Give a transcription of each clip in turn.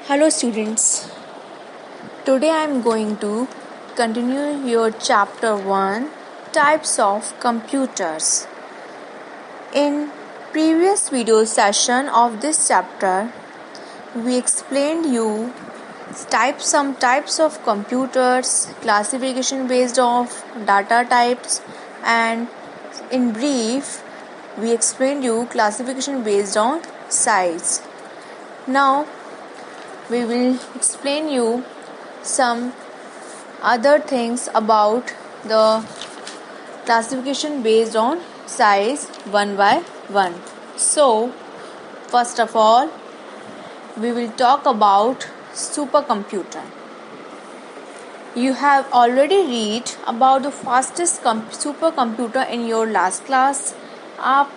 Hello students, today I am going to continue your chapter 1 Types of Computers. In previous video session of this chapter, we explained you some types of computers, classification based off data types, and in brief we explained you classification based on size. Now we will explain you some other things about the classification based on size one by one. So, first of all, we will talk about supercomputer. You have already read about the fastest supercomputer in your last class. आप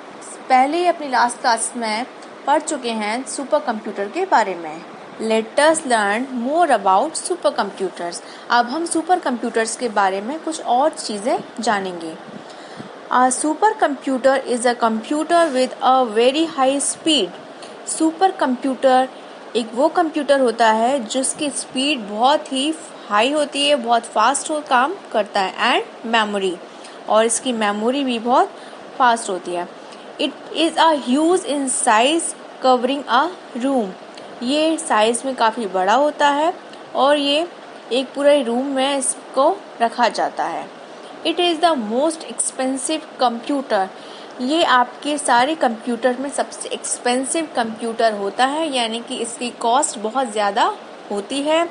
पहले ही अपनी last class में पढ़ चुके हैं super computer के बारे में. Let us learn more about supercomputers. अब हम सुपर कंप्यूटर्स के बारे में कुछ और चीज़ें जानेंगे. A supercomputer is a computer with a very high speed. Super computer एक वो कंप्यूटर होता है जिसकी स्पीड बहुत ही हाई होती है, बहुत फास्ट काम करता है, एंड मेमोरी, और इसकी मेमोरी भी बहुत फास्ट होती है. It is a huge in size covering a room. ये साइज में काफ़ी बड़ा होता है और ये एक पूरे रूम में इसको रखा जाता है. It is the most expensive computer. ये आपके सारे कंप्यूटर में सबसे एक्सपेंसिव कंप्यूटर होता है, यानी कि इसकी कॉस्ट बहुत ज़्यादा होती है.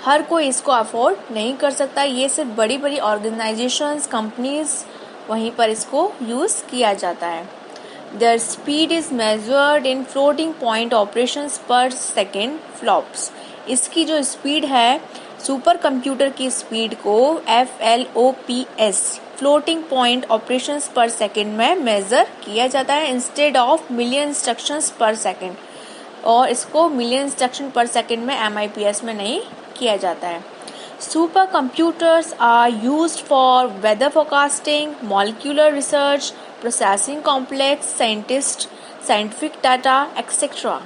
हर कोई इसको अफोर्ड नहीं कर सकता. ये सिर्फ बड़ी बड़ी ऑर्गेनाइजेशंस, कंपनीज, वहीं पर इसको यूज़ किया जाता है. Their speed is measured in floating point operations per second flops. इसकी जो स्पीड है, सुपर कंप्यूटर की स्पीड को FLOPS फ्लोटिंग पॉइंट ऑपरेशंस पर सेकेंड में मेजर किया जाता है इंस्टेड ऑफ मिलियन इंस्ट्रक्शंस पर सेकेंड, और इसको मिलियन इंस्ट्रक्शन पर सेकेंड में MIPS में नहीं किया जाता है. Super computers are used for weather forecasting, molecular research, processing complex scientific data, etc.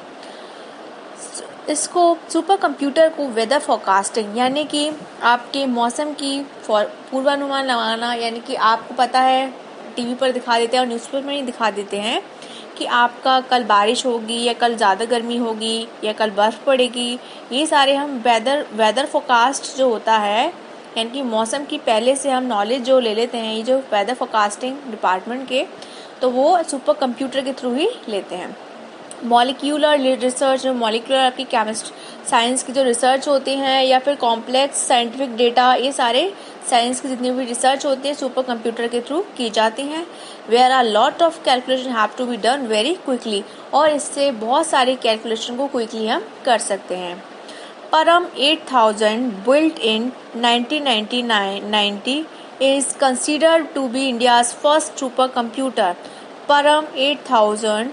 इसको सुपर कंप्यूटर को वेदर फोरकास्टिंग यानी कि आपके मौसम की पूर्वानुमान लगाना, यानी कि आपको पता है टीवी पर दिखा देते हैं और न्यूज़पेपर में ही दिखा देते हैं कि आपका कल बारिश होगी या कल ज़्यादा गर्मी होगी या कल बर्फ़ पड़ेगी. ये सारे हम वेदर फोरकास्ट जो होता है, यानी कि मौसम की पहले से हम नॉलेज जो ले लेते हैं, ये जो वेदर फोरकास्टिंग डिपार्टमेंट के, तो वो सुपर कंप्यूटर के थ्रू ही लेते हैं. मॉलिक्यूलर रिसर्च, मॉलिक्यूलर आपकी केमिस्ट्री साइंस की जो रिसर्च होती हैं, या फिर कॉम्प्लेक्स साइंटिफिक डेटा, ये सारे साइंस की जितनी भी रिसर्च होती है सुपर कंप्यूटर के थ्रू की जाती हैं. Where are lot of calculation have to be done very quickly, और इससे बहुत सारी कैलकुलेशन को क्विकली हम कर सकते हैं. परम 8000 built in 1990 is considered to be India's first supercomputer. परम 8000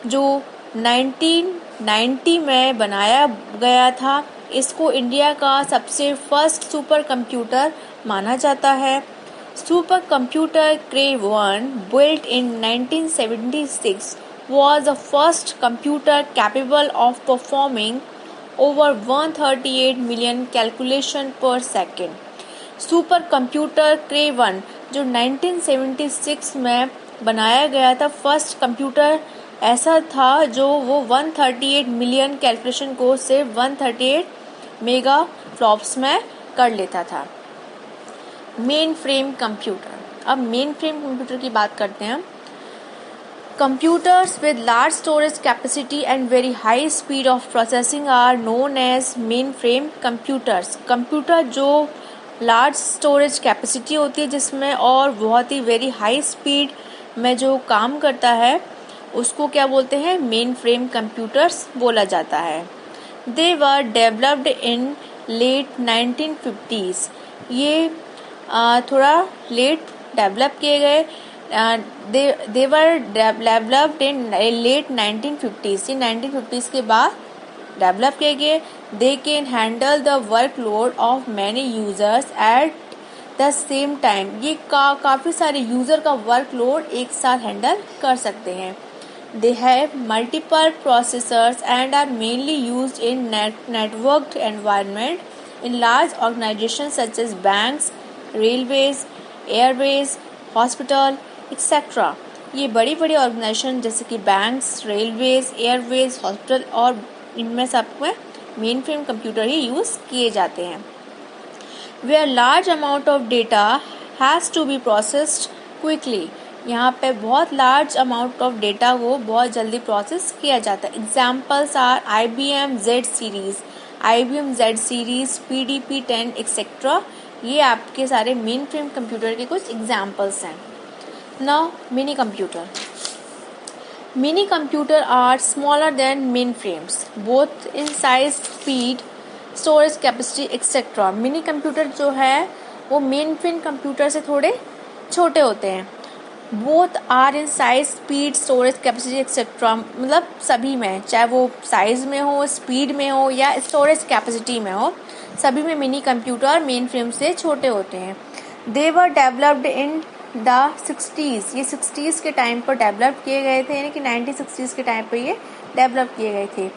जो 1990 में बनाया गया था, इसको इंडिया का सबसे फर्स्ट सुपर कंप्यूटर माना जाता है. Super computer crave 1 built in 1976 was the first computer capable of performing over 138 million calculation per second. Super computer crave 1 जो 1976 में बनाया गया था, फर्स्ट कंप्यूटर ऐसा था जो वो 138 मिलियन कैलकुलेशन को सिर्फ 138 मेगा फ्लॉप्स में कर लेता था. Mainframe computer. अब मेन फ्रेम कंप्यूटर की बात करते हैं. Computers with large storage capacity and very high speed of processing are known as mainframe computers. Computer जो लार्ज स्टोरेज कैपेसिटी होती है जिसमें, और बहुत ही वेरी हाई स्पीड में जो काम करता है, उसको क्या बोलते हैं? मेन फ्रेम कंप्यूटर्स बोला जाता है. They were developed in late 1950s. ये थोड़ा लेट डेवलप किए गए. They were developed in late 1950s. ये 1950s के बाद डेवलप किए गए. They can handle the workload of many users at the same time. ये काफ़ी सारे यूज़र का वर्कलोड एक साथ हैंडल कर सकते हैं. They have multiple processors and are mainly used in networked environment in large organizations such as banks, railways, airways, hospital, etc. ये बड़ी बड़ी ऑर्गेनाइजेशन जैसे कि बैंक्स, रेलवेज, एयरवेज, हॉस्पिटल और इनमें सब में मेन फ्रेम कंप्यूटर ही यूज़ किए जाते हैं. Where large amount of data has to be processed quickly. यहाँ पे बहुत लार्ज अमाउंट ऑफ डेटा को बहुत जल्दी प्रोसेस किया जाता है. Examples are IBM Z series, IBM Z series, PDP-10 etcetera. ये आपके सारे मेन फ्रेम कंप्यूटर के कुछ एग्जाम्पल्स हैं. Now mini computer. Mini computer are smaller than mainframes both in size, speed, storage capacity etcetera. Mini computer जो है वो main frame computer से थोड़े छोटे होते हैं. Both are in size, speed, storage capacity etcetera. मतलब सभी में, चाहे वो साइज में हो, स्पीड में हो या स्टोरेज कैपेसिटी में हो, सभी में मिनी कंप्यूटर मेन फ्रेम से छोटे होते हैं. They were developed in the 60s. ये 60s के टाइम पर डेवलप किए गए थे, यानी कि 1960s के टाइम पर ये डेवलप किए गए थे.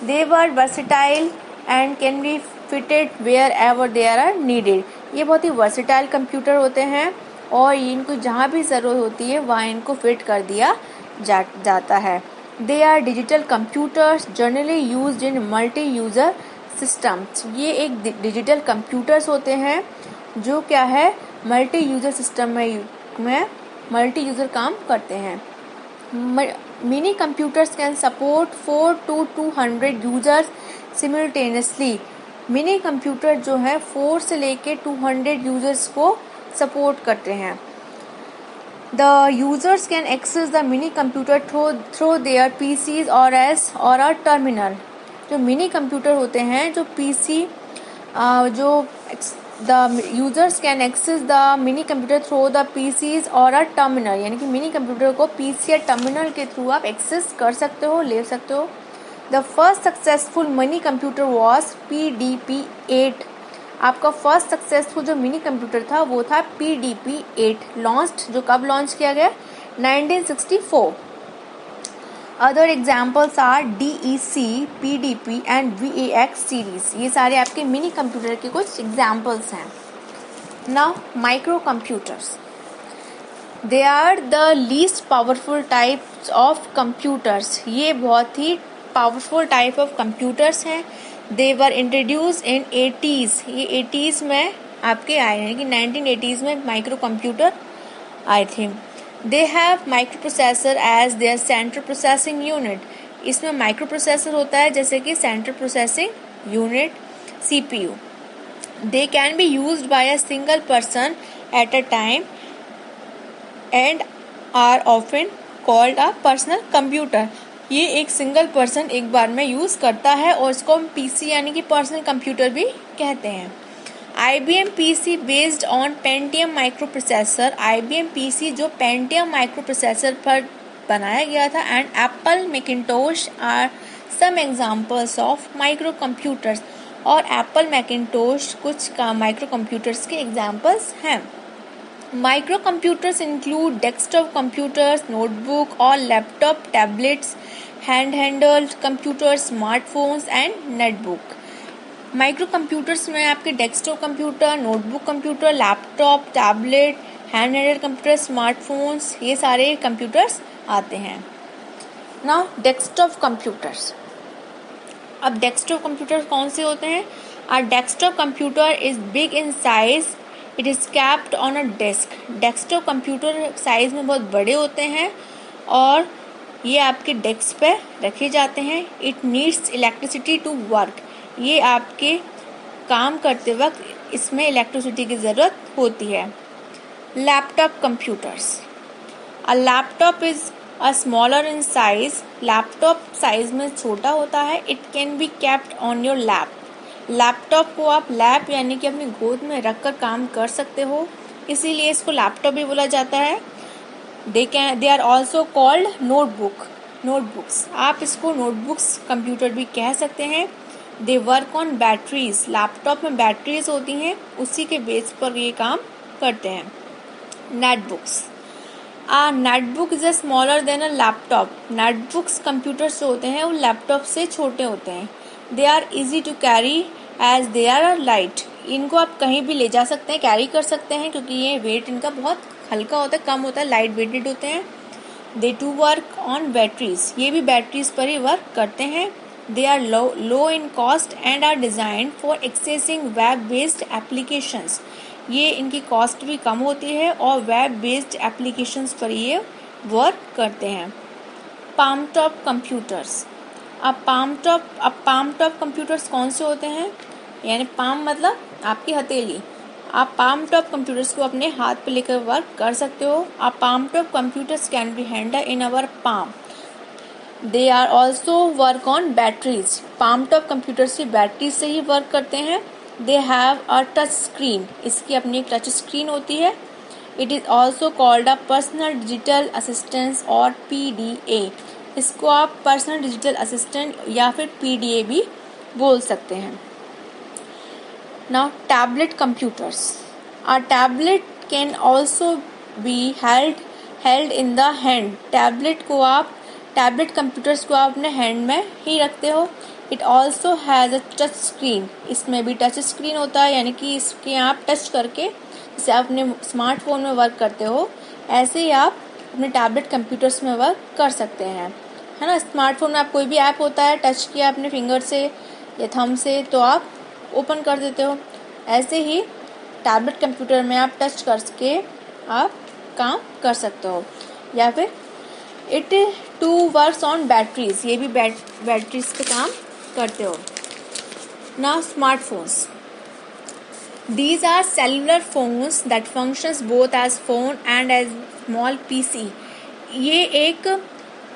They were versatile and can be fitted wherever they are needed. ये बहुत ही वर्सेटाइल कंप्यूटर होते हैं और इनको जहाँ भी ज़रूरत होती है वहाँ इनको फिट कर दिया जाता है. They are digital computers generally used in multi user systems. ये एक डिजिटल कंप्यूटर्स होते हैं जो क्या है, मल्टी यूज़र सिस्टम में मल्टी यूज़र काम करते हैं. Mini computers can support 4 to 200 users simultaneously. Mini computer जो है 4 से लेके 200 यूजर्स को सपोर्ट करते हैं. The users can access the mini computer through their PCs or a terminal. जो मिनी कंप्यूटर होते हैं, जो PC the users can access the mini computer through the PCs or a terminal. यानी कि mini computer को PC या terminal के थ्रू आप एक्सेस कर सकते हो, ले सकते हो. The first successful mini computer was PDP-8. आपका फर्स्ट सक्सेसफुल जो मिनी कंप्यूटर था वो था PDP-8. लॉन्च्ड, जो कब लॉन्च किया गया, 1964. Other examples are DEC, PDP and VAX series. ये सारे आपके मिनी कंप्यूटर के कुछ एग्जाम्पल्स हैं. Now micro computers. They are the least powerful types of computers. ये बहुत ही पावरफुल टाइप ऑफ कंप्यूटर्स हैं. They were introduce in 80s. ये 80s में आपके आए हैं कि 1980s में माइक्रो कंप्यूटर आए थे. They have micro processor as their central processing unit. इसमें माइक्रो प्रोसेसर होता है जैसे कि central processing unit, CPU. They can be used by a single person at a time and are often called a personal computer. ये एक single person एक बार में use करता है और इसको हम PC यानी कि पर्सनल कंप्यूटर भी कहते हैं. IBM PC based on pentium microprocessor. IBM PC जो पेंटियम माइक्रो प्रोसेसर पर बनाया गया था. And Apple Macintosh are some examples of microcomputers. और एप्पल मैकिंटोश कुछ माइक्रो कंप्यूटर्स के एग्जाम्पल्स हैं. Microcomputers include desktop computers, notebook और laptop, tablets, hand computers, smartphones and netbook. Microcomputers में आपके desktop computer, notebook computer, laptop, tablet, hand computer, smartphones, ये सारे computers आते हैं. Now desktop computers. अब डेस्कटॉप कंप्यूटर कौन से होते हैं? A desktop computer is big in size. It is capped on a desk. Desktop computer size में बहुत बड़े होते हैं और ये आपके डेस्क पे रखे जाते हैं. It needs electricity to work. ये आपके काम करते वक्त इसमें इलेक्ट्रिसिटी की ज़रूरत होती है. Laptop computers. A laptop is a smaller in size. Laptop size में छोटा होता है. It can be kept on your lap. Laptop को आप लैप यानी कि अपनी गोद में रख कर काम कर सकते हो, इसीलिए इसको लैपटॉप भी बोला जाता है. They are also called notebooks. आप इसको नोटबुक्स कंप्यूटर भी कह सकते हैं. They work on batteries. Laptop में बैटरीज होती हैं, उसी के बेस पर ये काम करते हैं. Netbooks. A netbook is smaller than a laptop. Netbooks computers जो होते हैं वो लैपटॉप से छोटे होते हैं। They are easy to carry as they are light. इनको आप कहीं भी ले जा सकते हैं, कैरी कर सकते हैं, क्योंकि ये वेट इनका बहुत हल्का होता है, कम होता है, लाइट वेटेड होते हैं। They too work on batteries. ये भी बैटरीज पर ही वर्क करते हैं। They are low in cost and are designed for accessing web based applications. ये इनकी कॉस्ट भी कम होती है और वेब बेस्ड एप्लीकेशंस पर ये वर्क करते हैं। Palm top computers. अब पाम टॉप कंप्यूटर्स कौन से होते हैं? यानी पाम मतलब आपकी हथेली। आप पाम टॉप कंप्यूटर्स को अपने हाथ पे लेकर वर्क कर सकते हो। आप palm top computers can be handle in our palm. They are also work on batteries. Palm top computers भी बैटरी से ही वर्क करते हैं। They have a touch screen. इसकी अपनी एक टच स्क्रीन होती है। It is also called a personal digital assistance or PDA। इसको आप पर्सनल डिजिटल असिस्टेंट या फिर PDA भी बोल सकते हैं। Now tablet computers. A tablet can also be held in the hand. Tablet computers को आप अपने हैंड में ही रखते हो। It also has a touch screen. इसमें भी टच स्क्रीन होता है, यानी कि इसके आप टच करके, जैसे आप अपने स्मार्टफोन में वर्क करते हो, ऐसे ही आप अपने टैबलेट कंप्यूटर्स में वर्क कर सकते हैं, है ना। स्मार्टफोन में आप कोई भी ऐप होता है, टच किया अपने फिंगर से या थंब से तो आप ओपन कर देते हो। ऐसे ही टैबलेट कंप्यूटर में आप टच करके आप काम कर सकते हो। या फिर it too works on batteries. ये भी बैटरीज पे काम करते हो। Now smartphones. These are cellular phones that functions both as phone and as small PC. ये एक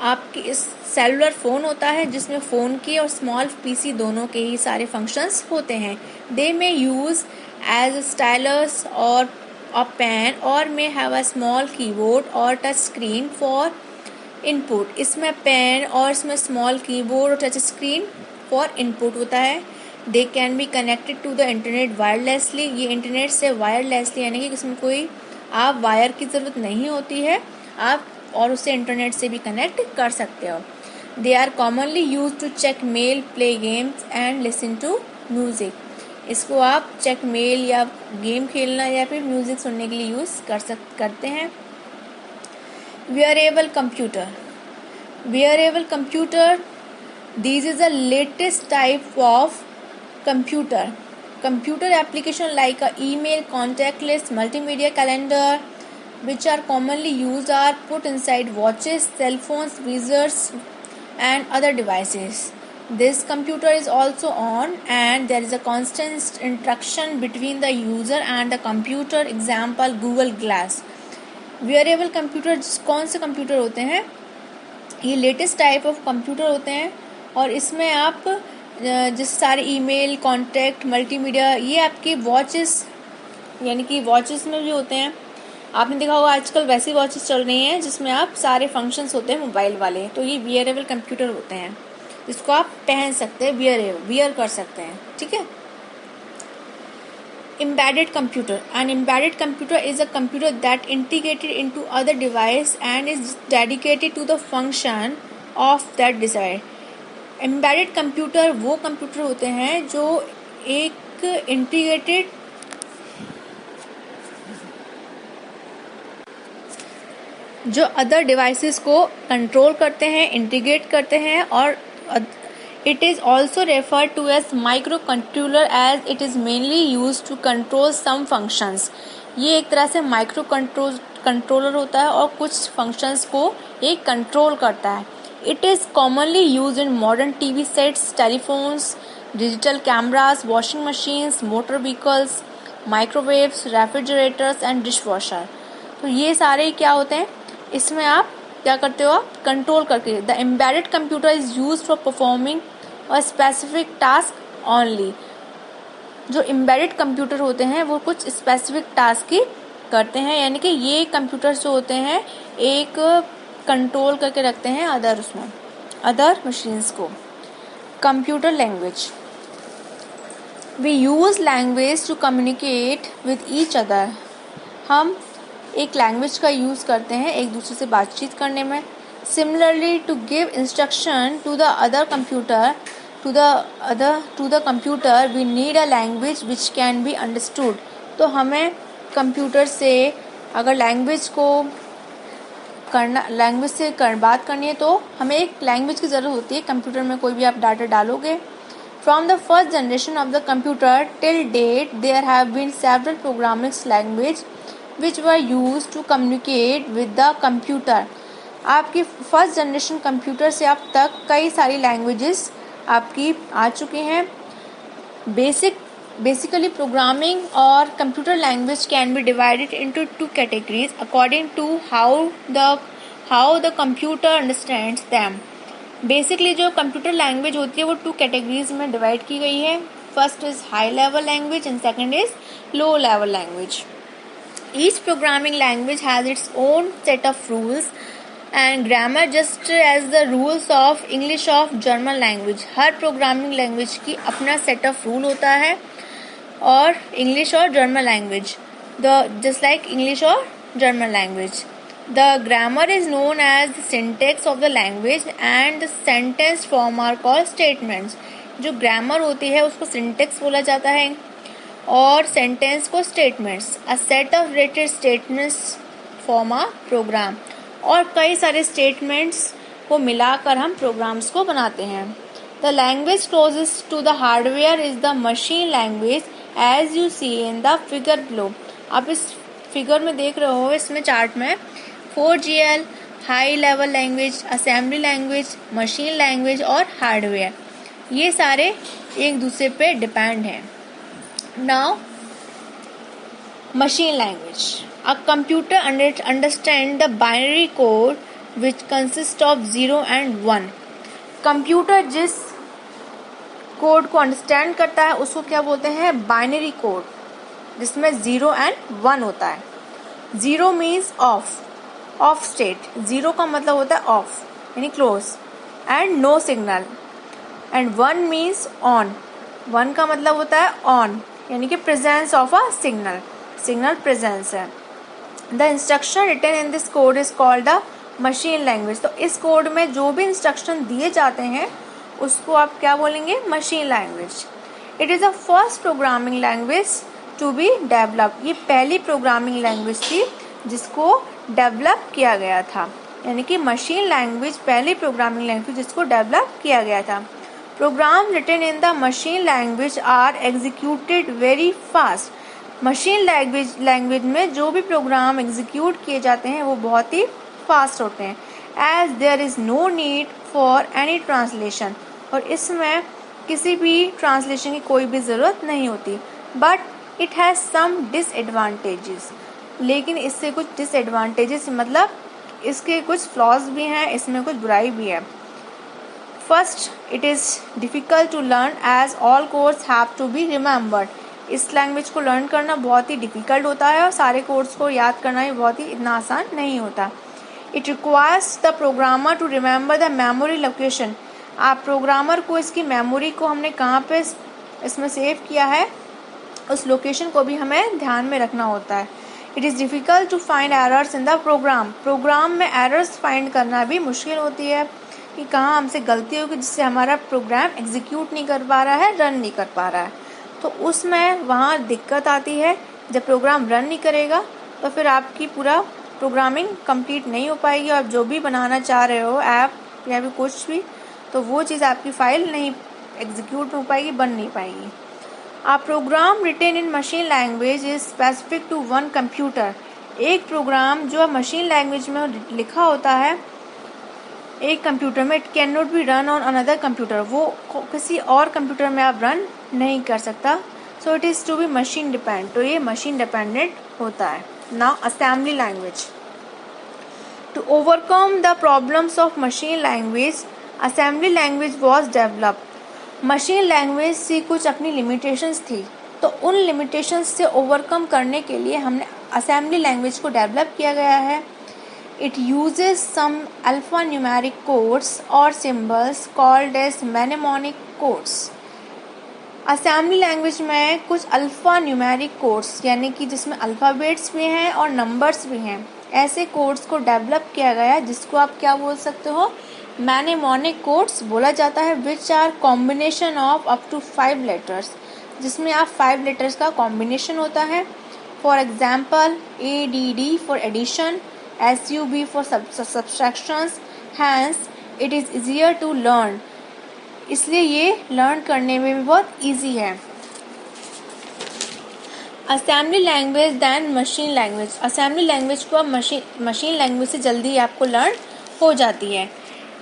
आपकी सेलुलर फ़ोन होता है जिसमें फ़ोन के और स्मॉल PC दोनों के ही सारे फंक्शंस होते हैं। They may use as stylus or a pen or may have a small keyboard और टच स्क्रीन फॉर इनपुट। इसमें पेन और इसमें स्मॉल कीबोर्ड और टच स्क्रीन फॉर इनपुट होता है। They can be connected to the internet wirelessly. ये internet से wirelessly, यानी कि इसमें कोई आप वायर की ज़रूरत नहीं होती है, आप और उसे इंटरनेट से भी कनेक्ट कर सकते हो। They are commonly use to check mail, play games and listen to music. इसको आप चेक मेल या गेम खेलना या फिर म्यूज़िक सुनने के लिए यूज़ करते हैं। Wearable computer. Wearable computer. This is the latest type of computer. Computer application like a email, contact list, multimedia calendar, which are commonly used, are put inside watches, cell phones, visors, and other devices. This computer is also on, and there is a constant interaction between the user and the computer. Example, Google Glass. Wearable computer कौन से computer होते हैं? ये latest type of computer होते हैं और इसमें आप जिस सारे ईमेल, कॉन्टैक्ट, मल्टीमीडिया, ये आपके वॉचेस, यानी कि वॉचेस में भी होते हैं। आपने देखा होगा आजकल वैसी वॉचेस चल रही हैं जिसमें आप सारे फंक्शंस होते हैं मोबाइल वाले, तो ये वेयरेबल कंप्यूटर होते हैं जिसको आप पहन सकते हैं, वियर कर सकते हैं, ठीक है। Embedded computer. An embedded computer is a computer that integrated into other device and is dedicated to the function of that device. Embedded computer वो कंप्यूटर होते हैं जो एक इंटीग्रेटेड जो अदर डिवाइसेस को कंट्रोल करते हैं, इंटीग्रेट करते हैं, और it is also referred to as microcontroller as it is mainly used to control some functions. ये एक तरह से माइक्रो कंट्रोलर होता है और कुछ फंक्शंस को ये कंट्रोल करता है। It is commonly used in modern TV sets, telephones, digital cameras, washing machines, motor vehicles, microwaves, refrigerators and dishwasher. तो ये सारे क्या होते हैं? इसमें आप क्या करते हो? आप कंट्रोल करके। The embedded computer is used for performing a specific task only. जो एम्बेडेड कंप्यूटर होते हैं वो कुछ स्पेसिफिक टास्क ही करते हैं, यानी कि ये कंप्यूटर्स जो होते हैं एक कंट्रोल करके रखते हैं अदर मशीन्स को। Computer language. We use language to communicate with each other. हम एक लैंग्वेज का यूज़ करते हैं एक दूसरे से बातचीत करने में. Similarly to give instruction to the other computer we need a language which can be understood. तो हमें कंप्यूटर से अगर लैंग्वेज से बात करनी है तो हमें एक लैंग्वेज की ज़रूरत होती है. कंप्यूटर में कोई भी आप डाटा डालोगे. From the first generation of the computer till date, there have been several programming languages which were used to communicate with the computer. आपकी फर्स्ट जनरेशन कंप्यूटर से अब तक कई सारी लैंग्वेजेस आपकी आ चुकी हैं. Basically, programming or computer language can be divided into two categories according to how the computer understands them. Basically जो कंप्यूटर लैंग्वेज होती है वो 2 कैटेगरीज में डिवाइड की गई है. First is high level language and second is low level language. Each programming language has its own set of rules and grammar just as the rules of English of German language. हर programming language की अपना set of rule होता है और English और German language just like English और German language. The grammar is known as the syntax of the language and the sentence form are called statements. जो grammar होती है उसको syntax बोला जाता है और sentence को statements. A set of related statements form a program. और कई सारे statements को मिलाकर हम programs को बनाते हैं. The language closest to the hardware is the machine language as you see in the figure below. आप इस फिगर में देख रहे हो इसमें चार्ट में 4GL, high level language, assembly language, machine language और हार्डवेयर, ये सारे एक दूसरे पे डिपेंड हैं. Now machine language. A computer understand the binary code which consist of 0 and 1. Computer जिस कोड को अंडरस्टैंड करता है उसको क्या बोलते हैं? बाइनरी कोड, जिसमें 0 and 1 होता है. 0 मीन्स ऑफ स्टेट. 0 का मतलब होता है ऑफ यानी close and no signal. And 1 means on. 1 का मतलब होता है ऑन यानी कि presence of a signal presence है. The instruction written in this code is called the machine language. तो इस कोड में जो भी इंस्ट्रक्शन दिए जाते हैं उसको आप क्या बोलेंगे? Machine language. It is the first programming language to be develop. ये पहली प्रोग्रामिंग लैंग्वेज थी जिसको डेवलप किया गया था. यानी कि मशीन लैंग्वेज पहली प्रोग्रामिंग लैंग्वेज जिसको डेवलप किया गया था. Program written in the machine language are executed very fast. Machine language में जो भी प्रोग्राम एग्जीक्यूट किए जाते हैं वो बहुत ही फास्ट होते हैं. As there is no need for any translation. और इसमें किसी भी ट्रांसलेशन की कोई भी ज़रूरत नहीं होती. But it has some disadvantages. लेकिन इससे कुछ डिसएडवांटेजेस मतलब इसके कुछ फ्लॉज भी हैं, इसमें कुछ बुराई भी है. First, it is difficult to learn as all codes have to be remembered. इस लैंग्वेज को लर्न करना बहुत ही डिफ़िकल्ट होता है और सारे कोड्स को याद करना भी बहुत ही इतना आसान नहीं होता. It requires the programmer to remember the memory location. आप प्रोग्रामर को इसकी मेमोरी को हमने कहाँ पे इसमें सेव किया है उस लोकेशन को भी हमें ध्यान में रखना होता है. It is difficult to find errors in the program में एरर्स फाइंड करना भी मुश्किल होती है कि कहाँ हमसे गलती होगी जिससे हमारा प्रोग्राम एग्जीक्यूट नहीं कर पा रहा है, रन नहीं कर पा रहा है. तो उसमें वहाँ दिक्कत आती है. जब प्रोग्राम रन नहीं करेगा तो फिर आपकी पूरा प्रोग्रामिंग कंप्लीट नहीं हो पाएगी. और जो भी बनाना चाह रहे हो ऐप या भी कुछ भी, तो वो चीज़ आपकी फाइल नहीं एग्जीक्यूट हो पाएगी, बन नहीं पाएगी. A program written in machine language is specific to one computer. एक प्रोग्राम जो मशीन लैंग्वेज में लिखा होता है एक कंप्यूटर में, it can not be run on another computer. वो किसी और कंप्यूटर में आप रन नहीं कर सकता. So it is to be machine depend. तो ये मशीन डिपेंडेंट होता है. Now assembly language. To overcome the problems of machine language, assembly language was developed. Machine language से कुछ अपनी लिमिटेशंस थी, तो उन लिमिटेशंस से ओवरकम करने के लिए हमने असेंबली लैंग्वेज को डेवलप किया गया है. It uses some alpha numeric codes और symbols called as mnemonic codes. Assembly language में कुछ अल्फ़ा न्यूमेरिक कोड्स यानी कि जिसमें अल्फ़ाबेट्स भी हैं और नंबर्स भी हैं, ऐसे कोड्स को डेवलप किया गया जिसको आप क्या बोल सकते हो, मैनेमोनिक कोड्स बोला जाता है, which are combination of up to 5 letters, जिसमें आप 5 लेटर्स का कॉम्बिनेशन होता है. For example ADD for addition, SUB for subtractions. Hence it is easier to learn, इसलिए ये लर्न करने में भी बहुत ईजी है. Assembly language than machine language, assembly language को अब मशीन लैंग्वेज से जल्दी आपको लर्न हो जाती है.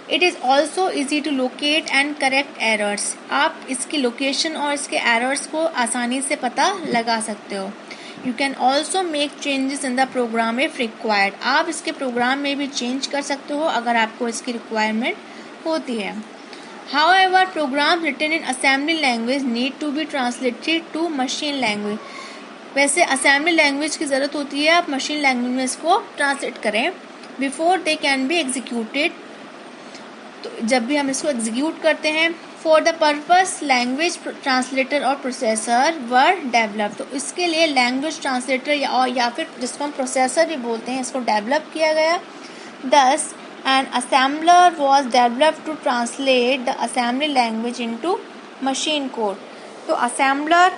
It is also easy to locate and correct errors, आप इसकी लोकेशन और इसके एरर्स को आसानी से पता लगा सकते हो. You can also make changes in the program if required, आप इसके प्रोग्राम में भी चेंज कर सकते हो अगर आपको इसकी रिक्वायरमेंट होती है. However, programs written in assembly language need to be translated to machine language. वैसे assembly language की ज़रूरत होती है, आप machine language में इसको ट्रांसलेट करें before they can be executed. तो जब भी हम इसको एग्जीक्यूट करते हैं, for the purpose language translator और processor were developed, तो इसके लिए language translator या फिर जिसको हम processor भी बोलते हैं, इसको डेवलप किया गया. Thus, an assembler was developed to translate the assembly language into machine code. तो assembler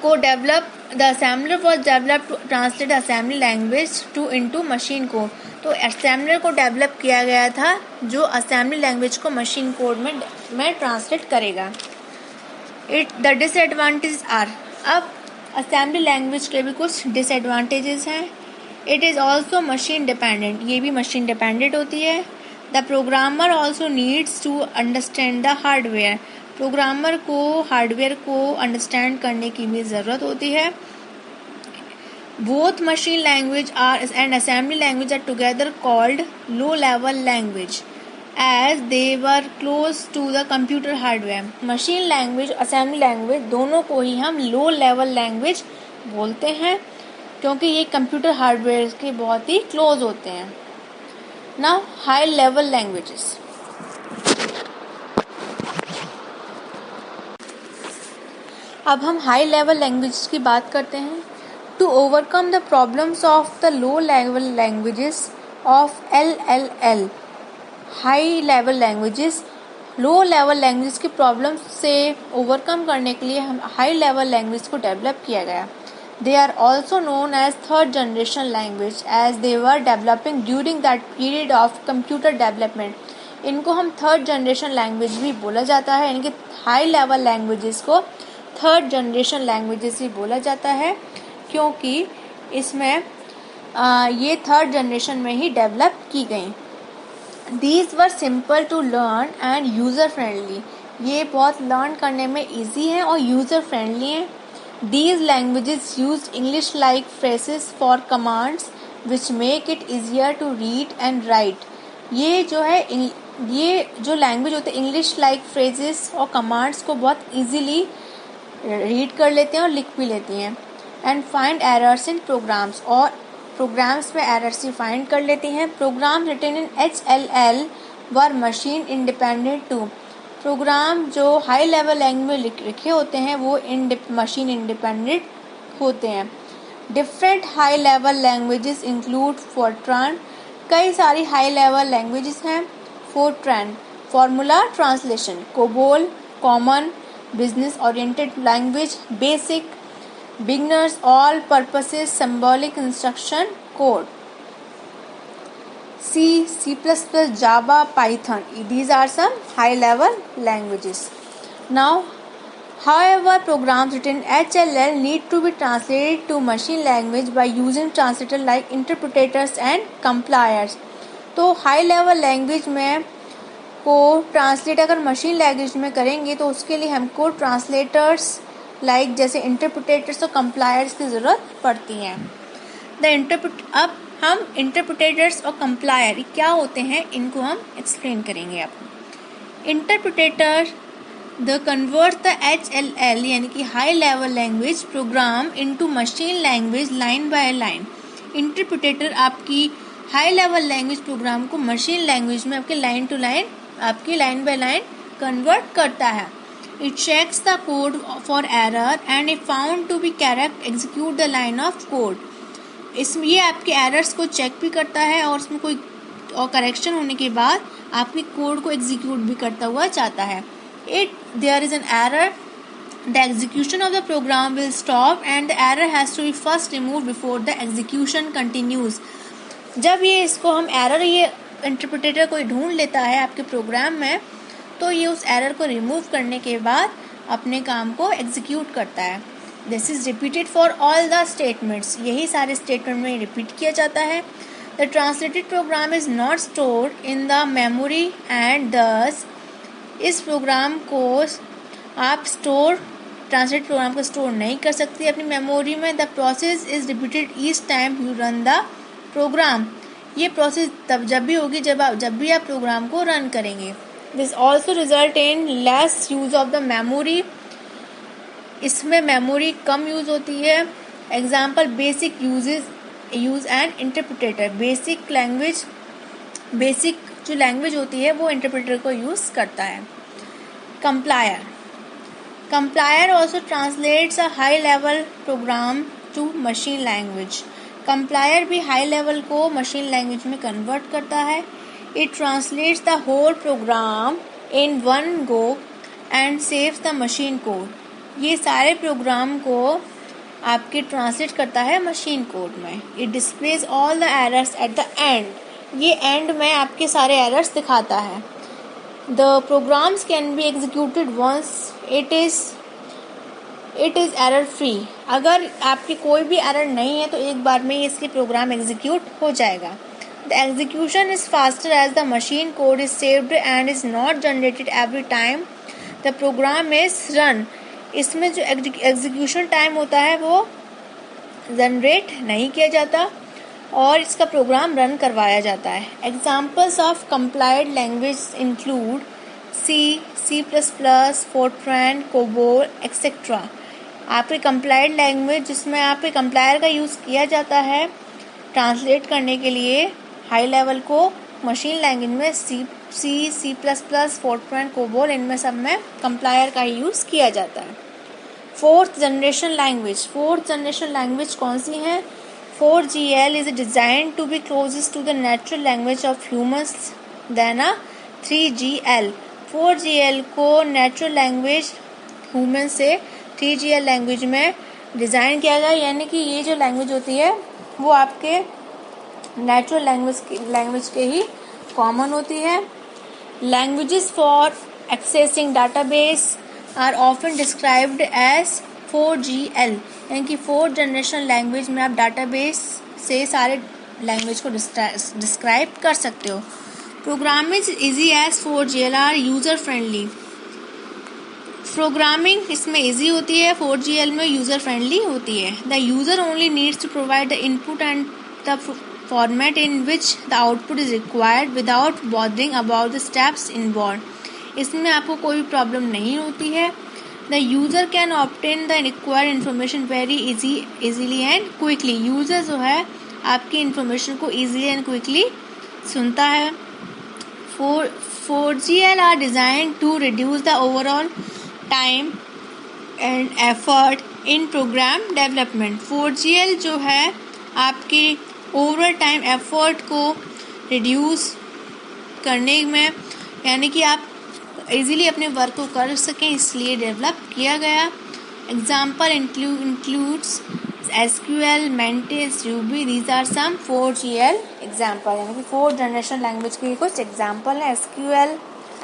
को the assembler was developed to translate the assembly language into machine code. तो assembler को डेवलप किया गया था जो assembly language को machine code में ट्रांसलेट करेगा. The disadvantages are, अब assembly language के भी कुछ disadvantages हैं. It is also machine dependent, ये भी मशीन डिपेंडेंट होती है. The programmer also needs to understand the hardware, programmer को हार्डवेयर को अंडरस्टैंड करने की भी ज़रूरत होती है. Both machine language and assembly language are together called low level language as they were close to the computer hardware. Machine language assembly language दोनों को ही हम लो लेवल लैंग्वेज बोलते हैं क्योंकि ये कंप्यूटर हार्डवेयर के बहुत ही क्लोज होते हैं. Now high level languages. अब हम हाई लेवल लैंग्वेजेस की बात करते हैं. To overcome the problems of the low level languages of LLL, high level languages, low level language की प्रॉब्लम से ओवरकम करने के लिए हम हाई लेवल लैंग्वेज को डेवलप किया गया. They are also known as third generation language as they were developing during that period of computer development. इनको हम थर्ड जनरेशन लैंग्वेज भी बोला जाता है, यानी कि हाई लेवल लैंग्वेजेस को थर्ड जनरेशन लैंग्वेजेस ही बोला जाता है क्योंकि इसमें ये थर्ड जनरेशन में ही डेवलप की गई. These were simple to learn and user friendly, ये बहुत लर्न करने में ईजी हैं और यूज़र फ्रेंडली हैं. These languages used English-like phrases for commands which make it easier to read and write. ये जो लैंग्वेज होते हैं इंग्लिश-like phrases और commands को बहुत easily रीड कर लेते हैं और लिख भी लेती हैं. And find errors in programs, और प्रोग्राम्स में एरर्स ही फाइंड कर लेती हैं. Program written in HLL were machine independent too, program जो हाई लेवल लैंग्वेज में लिखे होते हैं वो मशीन इंडिपेंडेंट होते हैं. Different high level languages include FORTRAN, कई सारी हाई लेवल लैंग्वेजेस हैं. FORTRAN formula translation, COBOL common business oriented language, BASIC beginners all purposes symbolic instruction code, C, C++, Java, Python. These are some high-level languages. Now, however, programs written in HLL need to be translated to machine language by using translators like interpreters and compilers. तो high-level language में को translate अगर machine language में करेंगे तो उसके लिए हमको ट्रांसलेटर्स लाइक जैसे इंटरप्रेटर्स और कंप्लायर्स की ज़रूरत पड़ती है. अब हम इंटरप्रेटर्स और कंप्लायर क्या होते हैं इनको हम एक्सप्लेन करेंगे. आप interpreter the convert the HLL यानी कि high level language program into machine language line by line. Interpreter आपकी हाई लेवल लैंग्वेज प्रोग्राम को मशीन लैंग्वेज में आपके लाइन टू लाइन आपकी लाइन बाय लाइन कन्वर्ट करता है. It checks the code for error and if found to be correct, execute the line of code. इसमें ये आपके एरर्स को चेक भी करता है और उसमें कोई और करेक्शन होने के बाद आपके कोड को एग्जीक्यूट भी करता हुआ जाता है. If there is an error, the execution of the program will stop and the error has to be first removed before the execution continues. जब ये इसको हम एरर ये इंटरप्रेटर कोई ढूंढ लेता है आपके प्रोग्राम में, तो ये उस एरर को रिमूव करने के बाद अपने काम को एग्जीक्यूट करता है. This is repeated for all the statements. यही सारे स्टेटमेंट में रिपीट किया जाता है. The translated program is not stored in the memory and thus इस प्रोग्राम को आप ट्रांसलेट प्रोग्राम को स्टोर नहीं कर सकते अपनी मेमोरी में. The process is repeated each time you run the program. ये प्रोसेस तब जब भी होगी जब भी आप प्रोग्राम को रन करेंगे. This also result in less use of the memory. इसमें मेमोरी कम यूज होती है. Example basic use and interpreter. Basic जो लैंग्वेज होती है वो इंटरप्रेटर को यूज करता है. Compiler also translates a high level program to machine language. Compiler भी हाई लेवल को मशीन लैंग्वेज में कन्वर्ट करता है. It translates the whole program in one go and saves the machine code. ये सारे प्रोग्राम को आपके ट्रांसलेट करता है मशीन कोड में. It displays all the errors at the end. ये एंड में आपके सारे एरर्स दिखाता है. The programs can be executed once it is error free. अगर आपकी कोई भी एरर नहीं है तो एक बार में इसके प्रोग्राम एग्जीक्यूट हो जाएगा. The execution is faster as the machine code is saved and is not generated every time the program is run. इसमें जो एग्जीक्यूशन टाइम होता है वो जनरेट नहीं किया जाता और इसका प्रोग्राम रन करवाया जाता है. Examples of complied language include C++, Fortran, COBOL etcetera. आपके कंप्लाइड लैंग्वेज जिसमें आपके कंप्लायर का यूज़ किया जाता है ट्रांसलेट करने के लिए हाई लेवल को मशीन लैंग्वेज में C++, फोर्ट्रैन, कोबोल इनमें सब में कंप्लायर का ही यूज़ किया जाता है. फोर्थ जनरेशन लैंग्वेज कौन सी है? 4GL is designed to be closest to the natural language of humans than a 3GL. 4GL को नेचुरल लैंग्वेज ह्यूमन से 3GL लैंग्वेज में डिज़ाइन किया गया. यानी कि ये जो लैंग्वेज होती है वो आपके नेचुरल लैंग्वेज के ही कॉमन होती है. Languages for accessing database are often described as 4GL. यानी कि 4th जनरेशन लैंग्वेज में आप डाटाबेस से सारे लैंग्वेज को डिस्क्राइब कर सकते हो. Programming easy as 4GL are user friendly. Programming इसमें इजी होती है, 4GL में यूज़र फ्रेंडली होती है. The user only needs to provide the input and the format in which the output is required without bothering about the steps involve. इसमें आपको कोई problem नहीं होती है. The user can obtain the required information very easily and quickly. User जो है आपकी information को ईजीली एंड क्विकली सुनता है. 4GL are design to reduce the overall time and effort in program development. 4GL जो है आपकी ओवरऑल टाइम एफर्ट को रिड्यूस करने में, यानी कि आप इजीली अपने वर्क को कर सकें, इसलिए डेवलप किया गया. Example includes SQL, Mantis, Ruby. These are some 4GL example. यानी कि 4th जनरेशन लैंग्वेज के कुछ एग्जाम्पल है SQL,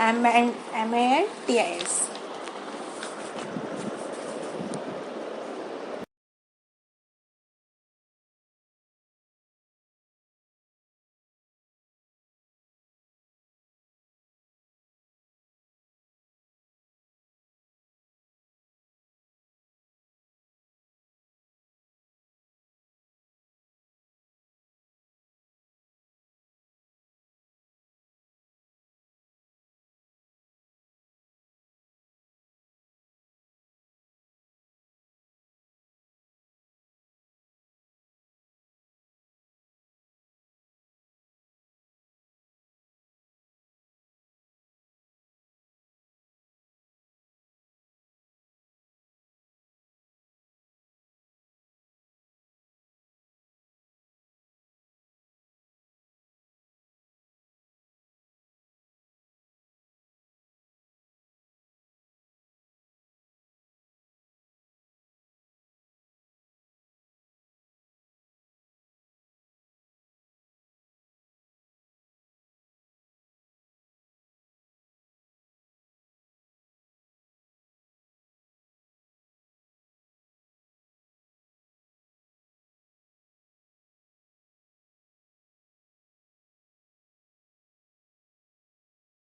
MA and TIS.